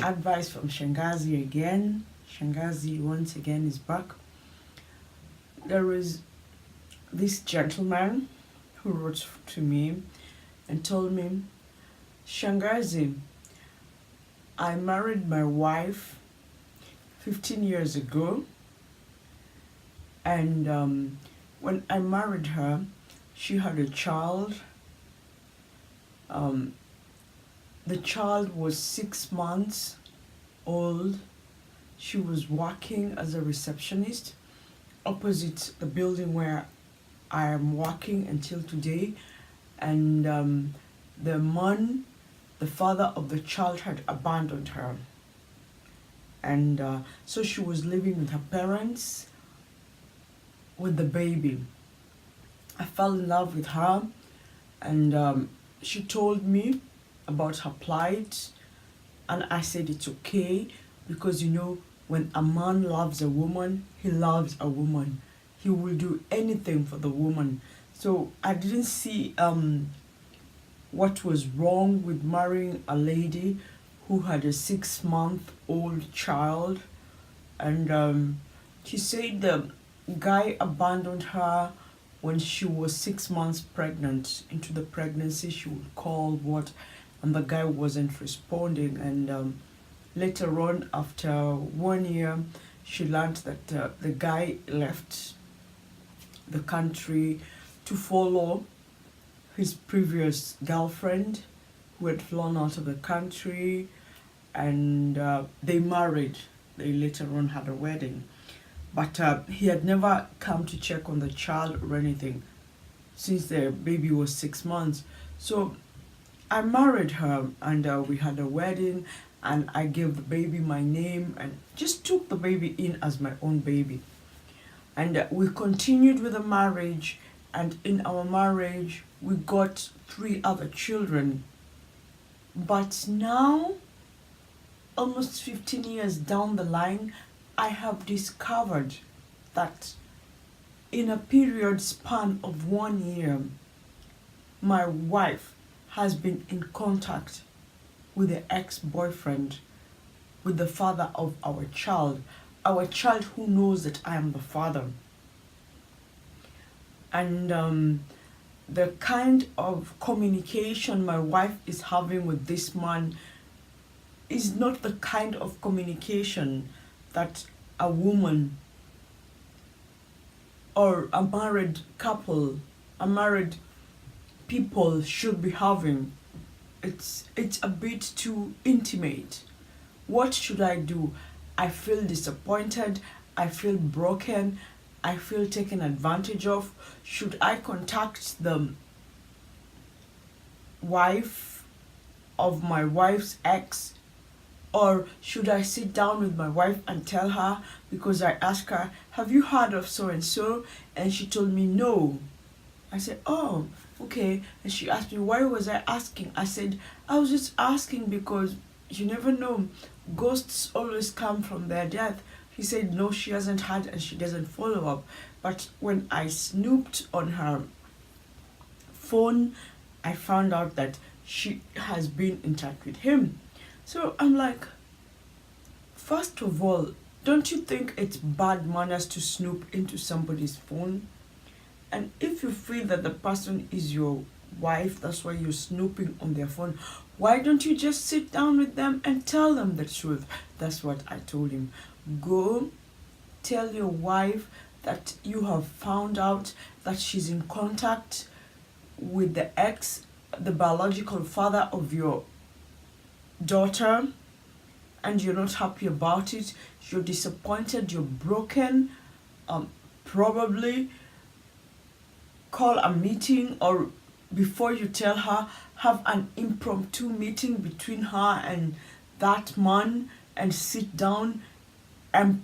advice from Shangazi again. Shangazi once again is back. There is this gentleman who wrote to me and told me, Shangazi, I married my wife 15 years ago, and when I married her, she had a child. The child was 6 months old. She was working as a receptionist opposite the building where I am working until today, and the father of the child had abandoned her, and so she was living with her parents with the baby. I fell in love with her, and she told me about her plight, and I said it's okay, because when a man loves a woman, he loves a woman. He will do anything for the woman. So I didn't see what was wrong with marrying a lady who had a 6-month-old child. And she said the guy abandoned her when she was 6 months pregnant. Into the pregnancy, she would call and the guy wasn't responding. And later on, after 1 year, she learned that the guy left the country to follow his previous girlfriend who had flown out of the country, and they married. They later on had a wedding. But he had never come to check on the child or anything since the baby was 6 months. So I married her, and we had a wedding, and I gave the baby my name and just took the baby in as my own baby. And we continued with the marriage, and in our marriage, we got 3 other children. But now, almost 15 years down the line, I have discovered that in a period span of 1 year, my wife has been in contact with the ex-boyfriend, with the father of our child who knows that I am the father. And the kind of communication my wife is having with this man is not the kind of communication that a woman or a married couple, a married people should be having. It's a bit too intimate. What should I do? I feel disappointed, I feel broken, I feel taken advantage of. Should I contact the wife of my wife's ex? Or should I sit down with my wife and tell her, because I asked her, have you heard of so and so? And she told me no. I said, oh, okay. And she asked me, why was I asking? I said, I was just asking because you never know. Ghosts always come from their death. She said, no, she hasn't had and she doesn't follow up. But when I snooped on her phone, I found out that she has been in touch with him. So I'm like, first of all, don't you think it's bad manners to snoop into somebody's phone? And if you feel that the person is your wife, that's why you're snooping on their phone, why don't you just sit down with them and tell them the truth? That's what I told him. Go tell your wife that you have found out that she's in contact with the ex, the biological father of your daughter, and you're not happy about it. You're disappointed, you're broken. Probably call a meeting, or before you tell her, have an impromptu meeting between her and that man and sit down and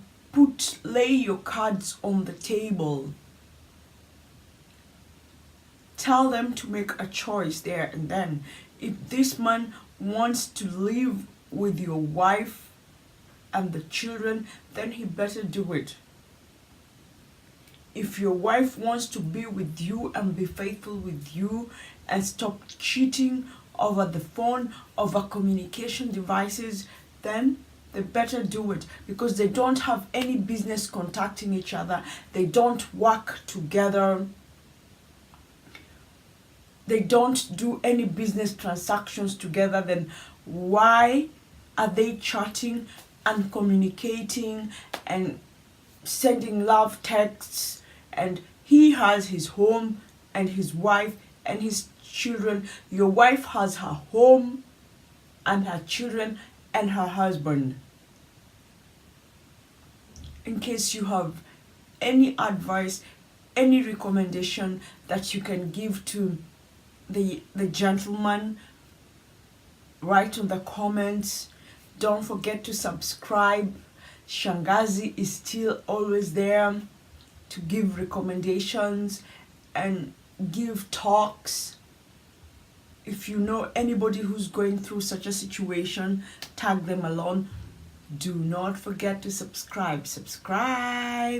lay your cards on the table. Tell them to make a choice there and then. If this man wants to live with your wife and the children, then he better do it. If your wife wants to be with you and be faithful with you and stop cheating over the phone, over communication devices, then they better do it, because they don't have any business contacting each other. They don't work together. They don't do any business transactions together. Then why are they chatting and communicating and sending love texts? And he has his home and his wife and his children. Your wife has her home and her children and her husband. In case you have any advice, any recommendation that you can give to the gentleman, write in the comments. Don't forget to subscribe. Shangazi is still always there to give recommendations and give talks. If you know anybody who's going through such a situation, tag them along. Do not forget to subscribe. Subscribe.